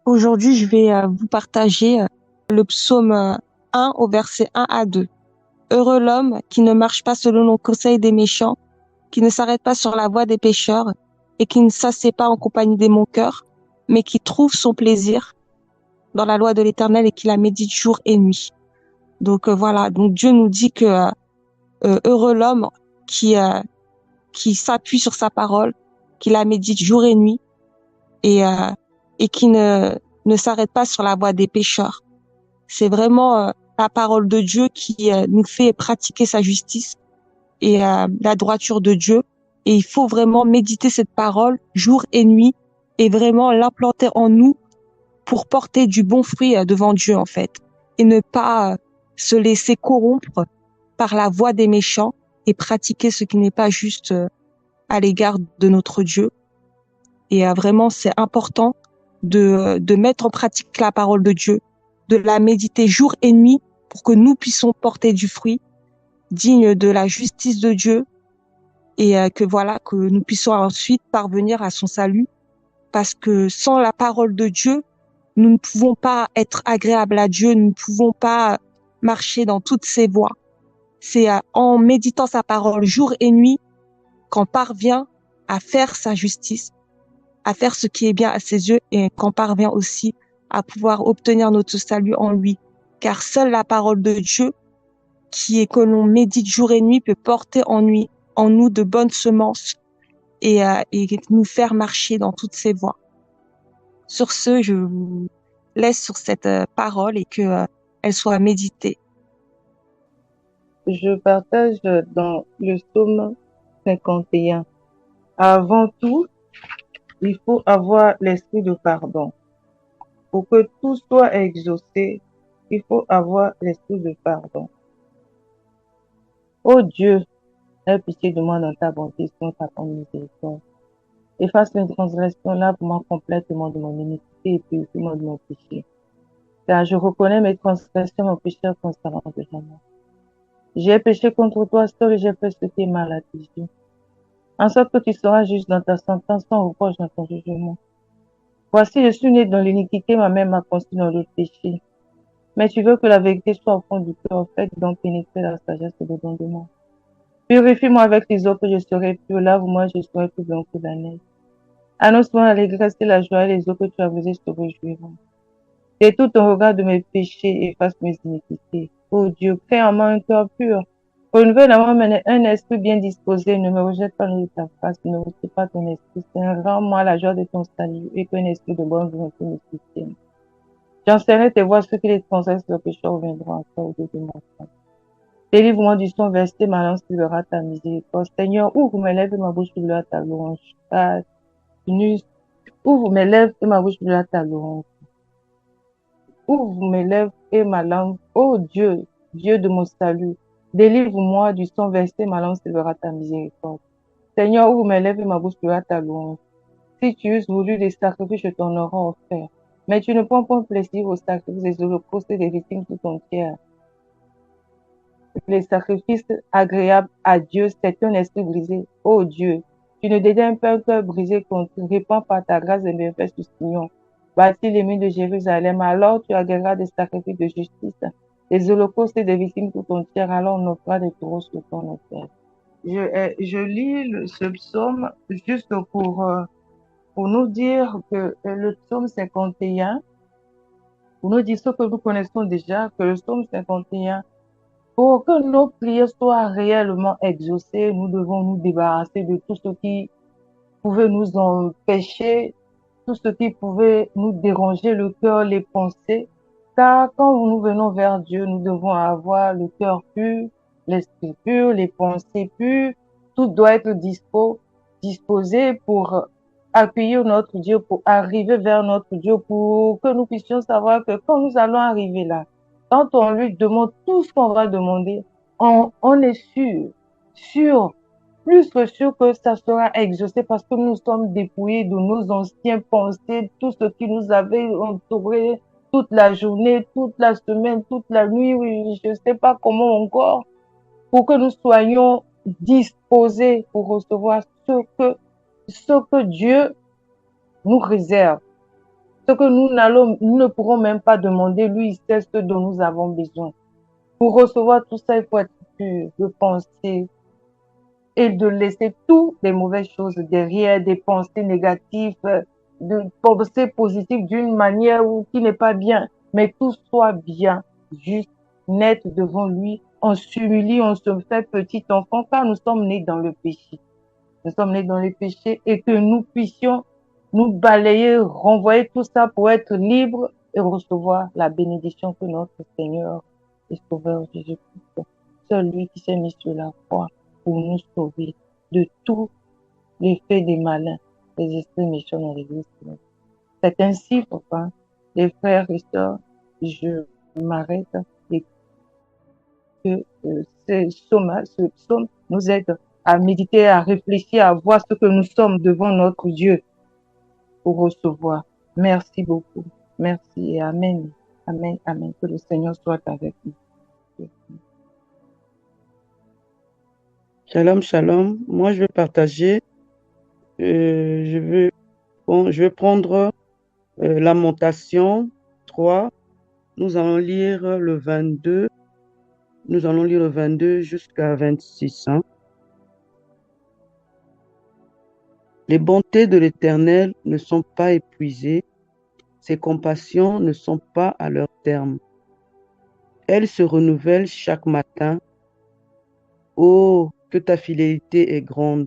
Aujourd'hui, je vais vous partager le psaume 1 au verset 1 à 2. Heureux l'homme qui ne marche pas selon le conseil des méchants, qui ne s'arrête pas sur la voie des pécheurs et qui ne s'assied pas en compagnie des moqueurs, mais qui trouve son plaisir dans la loi de l'Éternel et qui la médite jour et nuit. Donc voilà, donc Dieu nous dit que heureux l'homme qui euh, qui s'appuie sur sa parole, qui la médite jour et nuit et euh, et qui ne s'arrête pas sur la voie des pécheurs. C'est vraiment la parole de Dieu qui nous fait pratiquer sa justice et la droiture de Dieu. Et il faut vraiment méditer cette parole jour et nuit et vraiment l'implanter en nous pour porter du bon fruit devant Dieu, en fait. Et ne pas se laisser corrompre par la voie des méchants et pratiquer ce qui n'est pas juste à l'égard de notre Dieu. Et vraiment, c'est important de mettre en pratique la parole de Dieu, de la méditer jour et nuit pour que nous puissions porter du fruit digne de la justice de Dieu et que nous puissions ensuite parvenir à son salut, parce que sans la parole de Dieu, nous ne pouvons pas être agréables à Dieu, nous ne pouvons pas marcher dans toutes ses voies. C'est en méditant sa parole jour et nuit qu'on parvient à faire sa justice, à faire ce qui est bien à ses yeux et qu'on parvient aussi à pouvoir obtenir notre salut en lui. Car seule la parole de Dieu, qui est que l'on médite jour et nuit, peut porter en nous de bonnes semences et nous faire marcher dans toutes ses voies. Sur ce, je vous laisse sur cette parole et que elle soit méditée. Je partage dans le psaume 51. Avant tout, il faut avoir l'esprit de pardon. Pour que tout soit exaucé, il faut avoir l'esprit de pardon. Ô Dieu, aie pitié de moi dans ta bonté, selon ta grande miséricorde. Efface mes transgressions, lave-moi complètement de mon iniquité et purifie-moi de mon péché. Car je reconnais mes transgressions, mon péché constamment de jamais. J'ai péché contre toi seul et j'ai fait ce qui est mal à tes yeux. En sorte que tu seras juste dans ta sentence, sans reproche dans ton jugement. Voici, je suis né dans l'iniquité, ma mère m'a conçu dans le péché. Mais tu veux que la vérité soit au fond du cœur, faites donc pénétrer la sagesse dedans de moi. Purifie-moi avec les eaux que je serai pur, lave-moi, je serai plus blanc que la neige. Annonce-moi l'allégresse et la joie, et les eaux que tu as brisées se réjouiront. Détourne ton regard de mes péchés et efface mes iniquités. Ô Dieu, crée en moi un cœur pur. Renouvelle en moi un esprit bien disposé. Ne me rejette pas de ta face, ne retire pas ton esprit. Saint, rends-moi la joie de ton salut et qu'un esprit de bonne volonté me soutienne. J'enseignerai tes voies, ceux qui les transgressent, le pécheur reviendront à toi au Dieu de ma foi. Délivre-moi du son versé, ma langue suivra ta miséricorde. Seigneur, ouvre mes lèvres et ma bouche suivra ta louange. Ouvre mes lèvres et ma bouche suivra ta louange. Ouvre mes lèvres et ma langue. Ô Dieu, Dieu de mon salut, délivre-moi du son versé, ma langue célébrera ta miséricorde. Seigneur, ouvre mes lèvres et ma bouche célébrera ta louange. Si tu eusses voulu des sacrifices, je t'en aurais offert. Mais tu ne prends pas plaisir aux sacrifices des holocaustes et des victimes tout entières. Les sacrifices agréables à Dieu, c'est un esprit brisé. Ô Dieu, tu ne dédaignes pas un cœur brisé contre répands par ta grâce et bienfaits sur Sion. Bâtis les murs de Jérusalem, alors tu agréeras des sacrifices de justice, des holocaustes et des victimes tout entières, alors on offrira des taureaux sur ton autel. Je lis ce psaume juste pour nous dire que le psaume 51, pour nous dire ce que nous connaissons déjà, que le psaume 51, pour que nos prières soient réellement exaucées, nous devons nous débarrasser de tout ce qui pouvait nous empêcher, tout ce qui pouvait nous déranger le cœur, les pensées. Car quand nous venons vers Dieu, nous devons avoir le cœur pur, l'esprit pur, les pensées pures. Tout doit être disposé pour accueillir notre Dieu, pour arriver vers notre Dieu, pour que nous puissions savoir que quand nous allons arriver là, quand on lui demande tout ce qu'on va demander, on est sûr, plus que sûr que ça sera exaucé parce que nous sommes dépouillés de nos anciens pensées, tout ce qui nous avait entouré toute la journée, toute la semaine, toute la nuit, oui, je ne sais pas comment encore, pour que nous soyons disposés pour recevoir ce que Dieu nous réserve, Ce que nous ne pourrons même pas demander, lui, il sait ce dont nous avons besoin. Pour recevoir tout ça, il faut être pur de penser et de laisser toutes les mauvaises choses derrière, des pensées négatives, de pensées positives d'une manière qui n'est pas bien, mais tout soit bien, juste, net devant lui. On s'humilie, on se fait petit enfant, car nous sommes nés dans le péché. Nous sommes nés dans le péché et que nous puissions nous balayer, renvoyer tout ça pour être libres et recevoir la bénédiction que notre Seigneur et Sauveur Jésus-Christ, celui qui s'est mis sur la croix pour nous sauver de tous les faits des malins, des esprits méchants dans l'Église. C'est ainsi, papa, les frères et sœurs, je m'arrête et que ce psaume nous aide à méditer, à réfléchir, à voir ce que nous sommes devant notre Dieu pour recevoir. Merci beaucoup. Merci et Amen. Amen, Amen. Que le Seigneur soit avec nous. Shalom, shalom. Moi, je vais partager. Je vais prendre Lamentation 3. Nous allons lire le 22. Nous allons lire le 22 jusqu'à 26. Les bontés de l'Éternel ne sont pas épuisées, ses compassions ne sont pas à leur terme. Elles se renouvellent chaque matin. Oh, que ta fidélité est grande.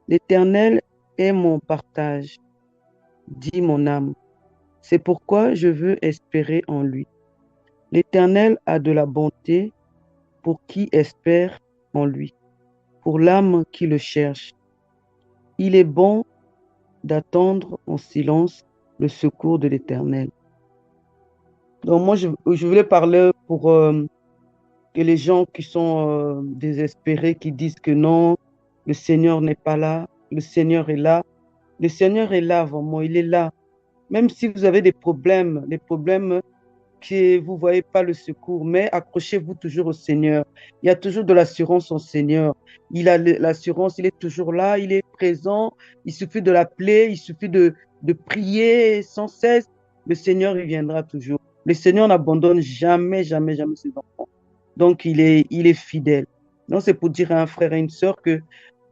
L'Éternel est mon partage, dit mon âme. C'est pourquoi je veux espérer en lui. L'Éternel a de la bonté pour qui espère en lui, pour l'âme qui le cherche. Il est bon d'attendre en silence le secours de l'Éternel. Donc moi, je voulais parler pour que les gens qui sont désespérés, qui disent que non, le Seigneur n'est pas là, le Seigneur est là. Le Seigneur est là, vraiment, il est là. Même si vous avez des problèmes que vous ne voyez pas le secours, mais accrochez-vous toujours au Seigneur. Il y a toujours de l'assurance au Seigneur. Il a l'assurance, il est toujours là, il est présent. Il suffit de l'appeler, il suffit de prier sans cesse. Le Seigneur, il viendra toujours. Le Seigneur n'abandonne jamais, jamais, jamais ses enfants. Donc, il est fidèle. Donc, c'est pour dire à un frère et une sœur que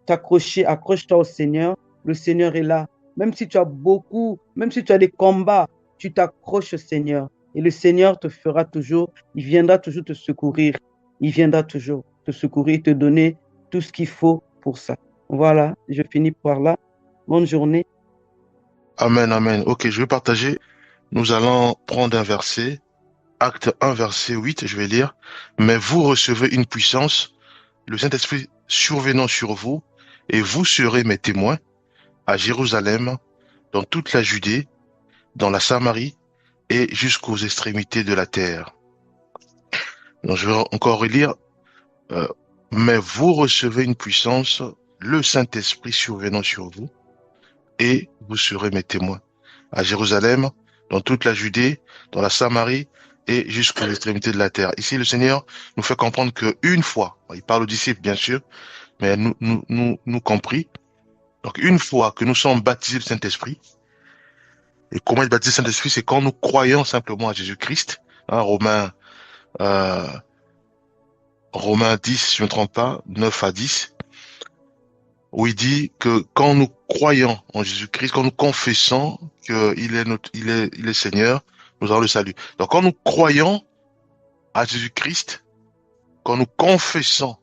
accroche-toi au Seigneur. Le Seigneur est là. Même si tu as des combats, tu t'accroches au Seigneur. Et le Seigneur te fera toujours, il viendra toujours te secourir. Il viendra toujours te secourir, te donner tout ce qu'il faut pour ça. Voilà, je finis par là. Bonne journée. Amen, amen. Ok, je vais partager. Nous allons prendre un verset. Acte 1, verset 8, je vais lire. Mais vous recevez une puissance, le Saint-Esprit survenant sur vous, et vous serez mes témoins à Jérusalem, dans toute la Judée, dans la Samarie et jusqu'aux extrémités de la terre. Donc, je vais encore relire. Mais vous recevez une puissance, le Saint-Esprit survenant sur vous, et vous serez mes témoins à Jérusalem, dans toute la Judée, dans la Samarie et jusqu'aux extrémités de la terre. Ici, le Seigneur nous fait comprendre qu'une fois, il parle aux disciples bien sûr, mais nous compris. Donc une fois que nous sommes baptisés du Saint-Esprit, et comment être baptisé du Saint-Esprit, c'est quand nous croyons simplement à Jésus-Christ. Hein, Romains 10, si je ne me trompe pas, 9 à 10, où il dit que quand nous croyons en Jésus-Christ, quand nous confessons qu'il est Seigneur, nous avons le salut. Donc quand nous croyons à Jésus-Christ, quand nous confessons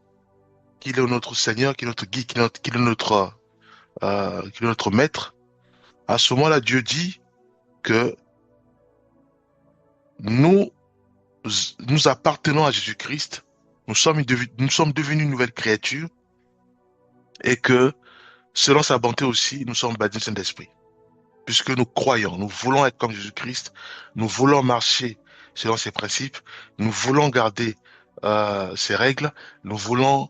qu'il est notre Seigneur, qu'il est notre guide, qu'il est notre maître, à ce moment-là, Dieu dit que nous appartenons à Jésus-Christ, nous sommes devenus une nouvelle créature, et que, selon sa bonté aussi, nous sommes baptisés du Saint-Esprit. Puisque nous croyons, nous voulons être comme Jésus-Christ, nous voulons marcher selon ses principes, nous voulons garder ses règles, nous voulons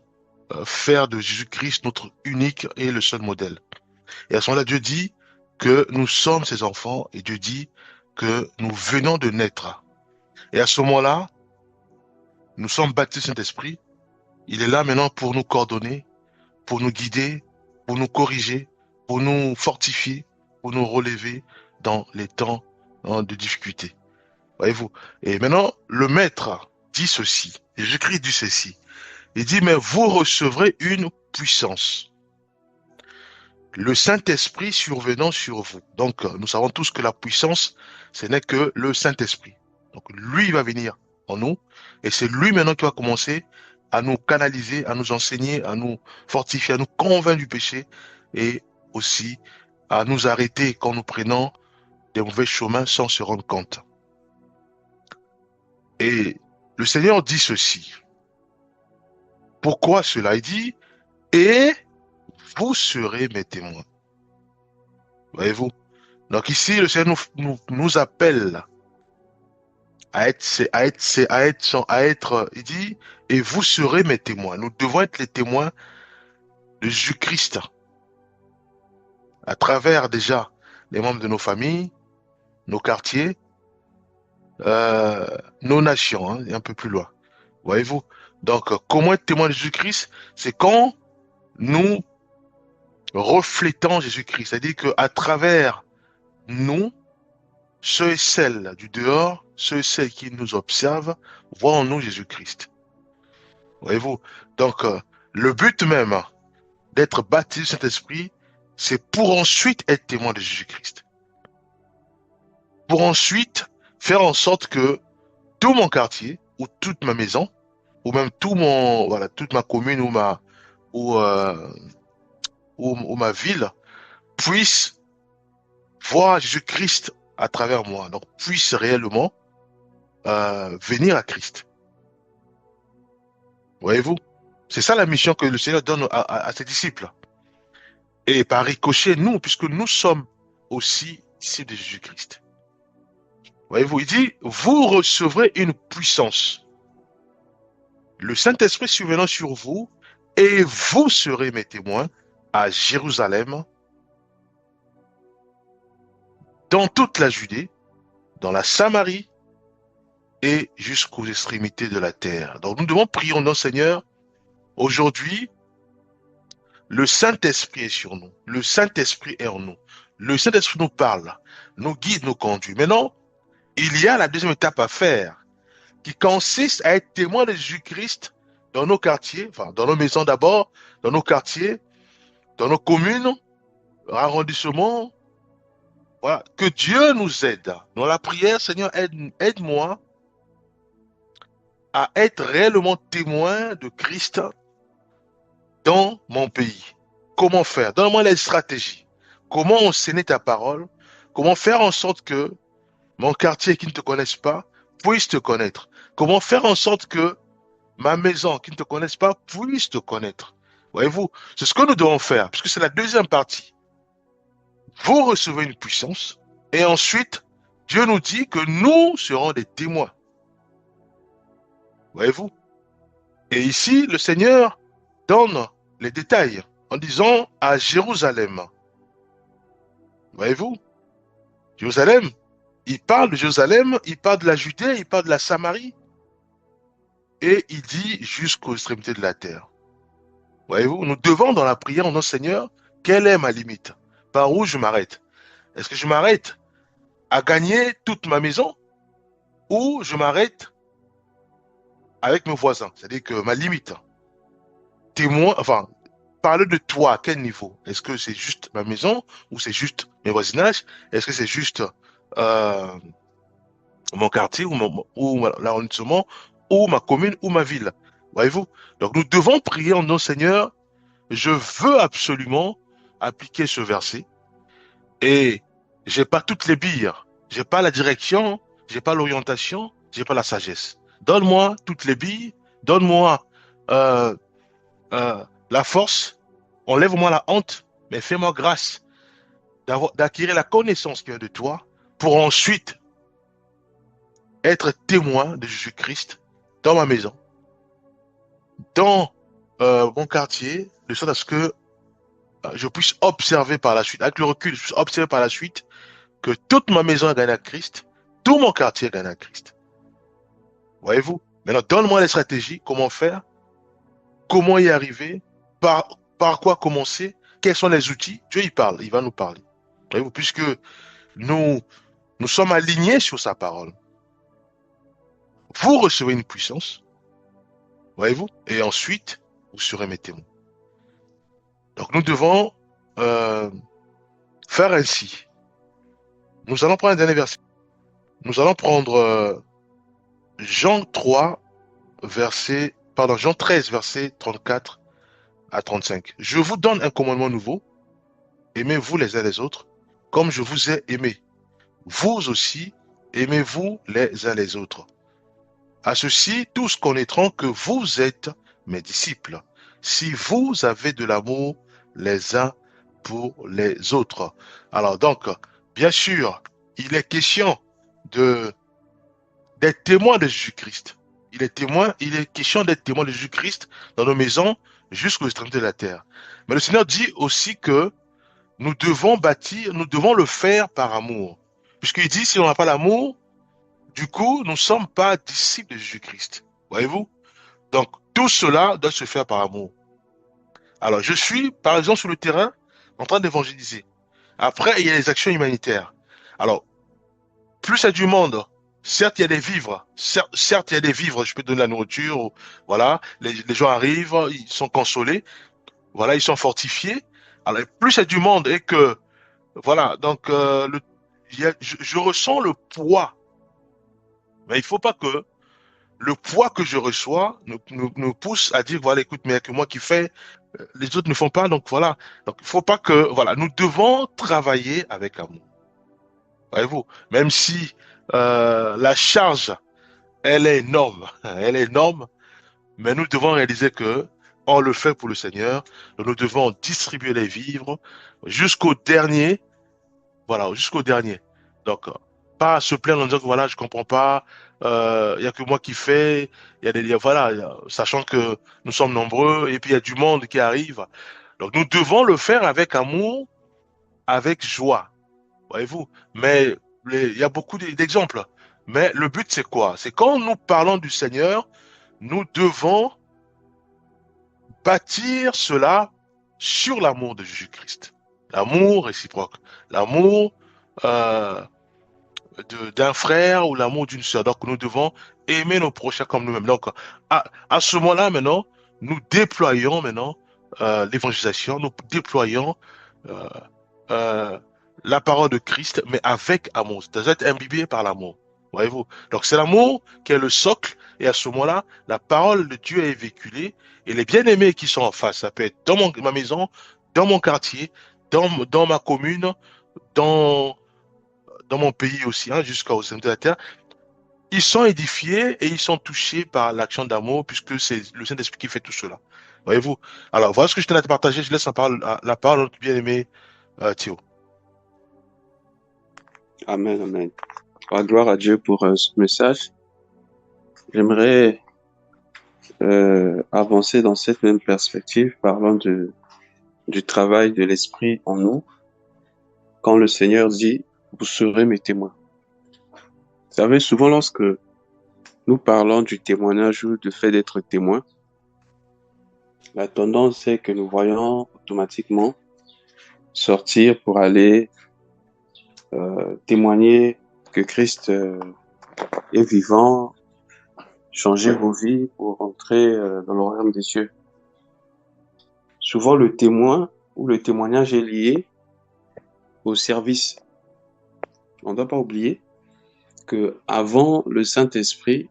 faire de Jésus-Christ notre unique et le seul modèle. Et à ce moment-là, Dieu dit que nous sommes ses enfants, et Dieu dit que nous venons de naître. Et à ce moment-là, nous sommes baptisés du Saint-Esprit. Il est là maintenant pour nous coordonner, pour nous guider, pour nous corriger, pour nous fortifier, pour nous relever, dans les temps de difficulté. Voyez-vous? Et maintenant, le maître dit ceci. Jésus-Christ dit ceci. Il dit, mais vous recevrez une puissance. Le Saint-Esprit survenant sur vous. Donc, nous savons tous que la puissance, ce n'est que le Saint-Esprit. Donc, lui, il va venir en nous. Et c'est lui maintenant qui va commencer à nous canaliser, à nous enseigner, à nous fortifier, à nous convaincre du péché et aussi à nous arrêter quand nous prenons des mauvais chemins sans se rendre compte. Et le Seigneur dit ceci. Pourquoi cela? Il dit, et vous serez mes témoins. Voyez-vous? Donc ici, le Seigneur nous appelle il dit, et vous serez mes témoins. Nous devons être les témoins de Jésus-Christ à travers déjà les membres de nos familles, nos quartiers, nos nations, hein, et un peu plus loin. Voyez-vous? Donc, comment être témoin de Jésus-Christ? C'est quand nous reflétons Jésus-Christ. C'est-à-dire qu'à travers nous, ceux et celles du dehors, ceux et celles qui nous observent, voient en nous Jésus-Christ. Voyez-vous? Donc, le but même d'être baptisé du Saint-Esprit, c'est pour ensuite être témoin de Jésus-Christ. Pour ensuite faire en sorte que tout mon quartier, ou toute ma maison, ou même toute ma commune ou ma ville puisse voir Jésus-Christ à travers moi, donc puisse réellement venir à Christ. Voyez-vous? C'est ça la mission que le Seigneur donne à ses disciples. Et par ricochet, nous, puisque nous sommes aussi disciples de Jésus-Christ. Voyez-vous, il dit, vous recevrez une puissance. Le Saint-Esprit survenant sur vous, et vous serez mes témoins à Jérusalem, dans toute la Judée, dans la Samarie et jusqu'aux extrémités de la terre. Donc nous devons prier au nom Seigneur. Aujourd'hui, le Saint-Esprit est sur nous. Le Saint-Esprit est en nous. Le Saint-Esprit nous parle, nous guide, nous conduit. Maintenant, il y a la deuxième étape à faire, qui consiste à être témoin de Jésus-Christ dans nos quartiers, enfin dans nos maisons d'abord, dans nos quartiers, dans nos communes, arrondissements. Voilà, que Dieu nous aide. Dans la prière, Seigneur, aide-moi à être réellement témoin de Christ dans mon pays. Comment faire? Donne-moi les stratégies. Comment enseigner ta parole? Comment faire en sorte que mon quartier qui ne te connaisse pas puisse te connaître? Comment faire en sorte que ma maison qui ne te connaisse pas puisse te connaître? Voyez-vous, c'est ce que nous devons faire, puisque c'est la deuxième partie. Vous recevez une puissance, et ensuite, Dieu nous dit que nous serons des témoins. Voyez-vous? Et ici, le Seigneur donne les détails en disant à Jérusalem. Voyez-vous? Jérusalem, il parle de Jérusalem, il parle de la Judée, il parle de la Samarie, et il dit jusqu'aux extrémités de la terre. Voyez-vous? Nous devons dans la prière en notre Seigneur, quelle est ma limite? Par où je m'arrête? Est-ce que je m'arrête à gagner toute ma maison ou je m'arrête avec mes voisins? C'est-à-dire que ma limite, témoin, enfin, parler de toi à quel niveau? Est-ce que c'est juste ma maison ou c'est juste mes voisinages? Est-ce que c'est juste mon quartier ou l'arrondissement ou ma commune ou ma ville? Voyez-vous? Donc nous devons prier en nos Seigneur. Je veux absolument appliquer ce verset et j'ai pas toutes les billes, j'ai pas la direction, j'ai pas l'orientation, j'ai pas la sagesse. Donne-moi toutes les billes, donne-moi la force, enlève-moi la honte, mais fais-moi grâce d'acquérir la connaissance qui vient de toi pour ensuite être témoin de Jésus-Christ dans ma maison, dans mon quartier, de sorte à ce que je puisse observer par la suite, avec le recul, je puisse observer par la suite que toute ma maison a gagné à Christ, tout mon quartier a gagné à Christ. Voyez-vous? Maintenant, donne-moi les stratégies, comment faire, comment y arriver, par quoi commencer, quels sont les outils. Dieu y parle, il va nous parler. Voyez-vous? Puisque nous sommes alignés sur sa parole, vous recevez une puissance, voyez-vous, et ensuite, vous serez mes témoins. Donc, nous devons faire ainsi. Nous allons prendre un dernier verset. Nous allons prendre Jean 13, verset 34 à 35. Je vous donne un commandement nouveau. Aimez-vous les uns les autres, comme je vous ai aimé. Vous aussi, aimez-vous les uns les autres. À ceci, tous connaîtront que vous êtes mes disciples, si vous avez de l'amour les uns pour les autres. Alors donc, bien sûr, il est question d'être témoin de Jésus-Christ. Il est question d'être témoin de Jésus-Christ dans nos maisons jusqu'aux extrémités de la terre. Mais le Seigneur dit aussi que nous devons le faire par amour. Puisqu'il dit, si on n'a pas l'amour, du coup, nous ne sommes pas disciples de Jésus-Christ. Voyez-vous? Donc, tout cela doit se faire par amour. Alors, je suis, par exemple, sur le terrain, en train d'évangéliser. Après, il y a les actions humanitaires. Alors, plus il y a du monde, certes, il y a des vivres. Certes, il y a des vivres, je peux donner la nourriture. Voilà, les gens arrivent, ils sont consolés. Voilà, ils sont fortifiés. Alors, plus il y a du monde et que, voilà, donc, je ressens le poids. Mais il ne faut pas que le poids que je reçois nous pousse à dire, voilà, écoute, mais il n'y a que moi qui fais, les autres ne font pas, donc voilà. Donc, il ne faut pas que, voilà, nous devons travailler avec amour. Voyez-vous, même si la charge, elle est énorme, elle est énorme, mais nous devons réaliser que on le fait pour le Seigneur, nous devons distribuer les vivres jusqu'au dernier, voilà, jusqu'au dernier. Donc, pas se plaindre en disant que voilà, je comprends pas, il y a que moi qui fais, voilà, sachant que nous sommes nombreux et puis il y a du monde qui arrive. Donc, nous devons le faire avec amour, avec joie, voyez-vous. Mais il y a beaucoup d'exemples. Mais le but, c'est quoi? C'est quand nous parlons du Seigneur, nous devons bâtir cela sur l'amour de Jésus-Christ. L'amour réciproque. L'amour euh, d'un frère ou l'amour d'une sœur. Donc, nous devons aimer nos prochains comme nous-mêmes. Donc, à ce moment-là, maintenant, nous déployons maintenant l'évangélisation, nous déployons euh, euh, la parole de Christ, mais avec amour. C'est-à-dire être imbibé par l'amour. Voyez-vous? Donc, c'est l'amour qui est le socle. Et à ce moment-là, la parole de Dieu est véhiculée. Et les bien-aimés qui sont en face, ça peut être dans ma maison, dans mon quartier, dans ma commune, dans mon pays aussi, hein, jusqu'aux extrémités de la terre, ils sont édifiés et ils sont touchés par l'action d'amour puisque c'est le Saint-Esprit qui fait tout cela. Voyez-vous? Alors, voilà ce que je tenais à te partager. Je laisse la parole à notre bien-aimé Théo. Amen, amen. Gloire à Dieu pour ce message. J'aimerais avancer dans cette même perspective, parlant du travail de l'Esprit en nous, quand le Seigneur dit « Vous serez mes témoins ». Vous savez, souvent lorsque nous parlons du témoignage ou du fait d'être témoin, la tendance c'est que nous voyons automatiquement sortir pour aller témoigner que Christ est vivant, changer vos vies pour entrer dans le royaume des cieux. Souvent, le témoin ou le témoignage est lié au service. On ne doit pas oublier que avant le Saint-Esprit,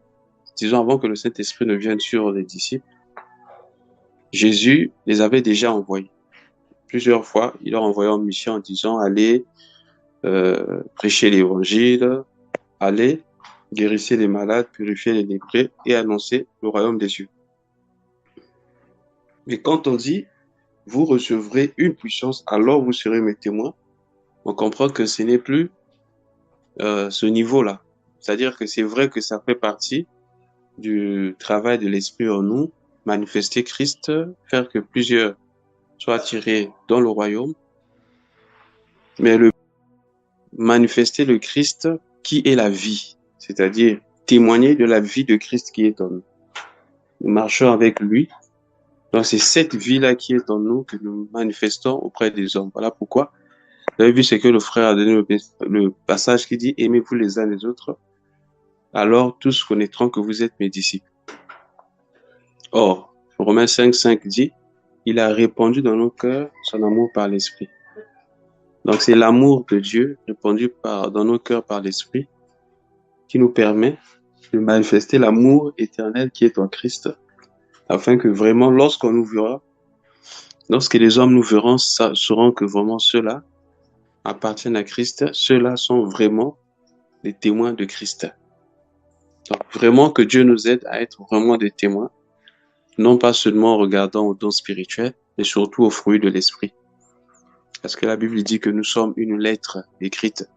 disons avant que le Saint-Esprit ne vienne sur les disciples, Jésus les avait déjà envoyés. Plusieurs fois, il leur envoyait en mission en disant « Allez prêcher l'évangile, allez guérissez les malades, purifiez les lépreux et annoncez le royaume des cieux. » Mais quand on dit « Vous recevrez une puissance, alors vous serez mes témoins », on comprend que ce n'est plus ce niveau-là. C'est-à-dire que c'est vrai que ça fait partie du travail de l'Esprit en nous, manifester Christ, faire que plusieurs soient attirés dans le royaume, mais manifester le Christ qui est la vie, c'est-à-dire témoigner de la vie de Christ qui est en nous. Nous marchons avec lui, donc c'est cette vie-là qui est en nous que nous manifestons auprès des hommes. Voilà pourquoi Vous avez vu ce que le frère a donné le passage qui dit « Aimez-vous les uns les autres, alors tous connaîtront que vous êtes mes disciples. » Or, Romains 5,5 dit « Il a répandu dans nos cœurs son amour par l'Esprit. » Donc, c'est l'amour de Dieu répandu dans nos cœurs par l'Esprit qui nous permet de manifester l'amour éternel qui est en Christ, afin que vraiment, lorsqu'on nous verra, lorsque les hommes nous verront, sauront que vraiment ceux-là appartiennent à Christ, ceux-là sont vraiment des témoins de Christ. Donc, vraiment que Dieu nous aide à être vraiment des témoins, non pas seulement en regardant aux dons spirituels, mais surtout aux fruits de l'esprit. Parce que la Bible dit que nous sommes une lettre écrite.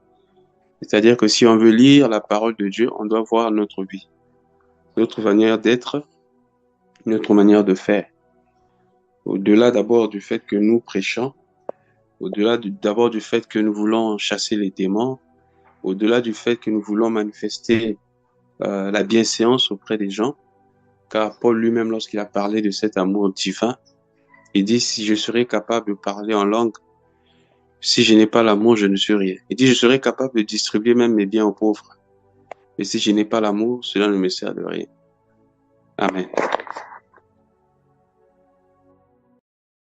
C'est-à-dire que si on veut lire la parole de Dieu, on doit voir notre vie, notre manière d'être, notre manière de faire. Au-delà d'abord du fait que nous prêchons, au-delà d'abord du fait que nous voulons chasser les démons, au-delà du fait que nous voulons manifester la bienséance auprès des gens, car Paul lui-même, lorsqu'il a parlé de cet amour divin, il dit « Si je serais capable de parler en langue, si je n'ai pas l'amour, je ne suis rien. » Il dit « Je serais capable de distribuer même mes biens aux pauvres. Mais si je n'ai pas l'amour, cela ne me sert de rien. » Amen.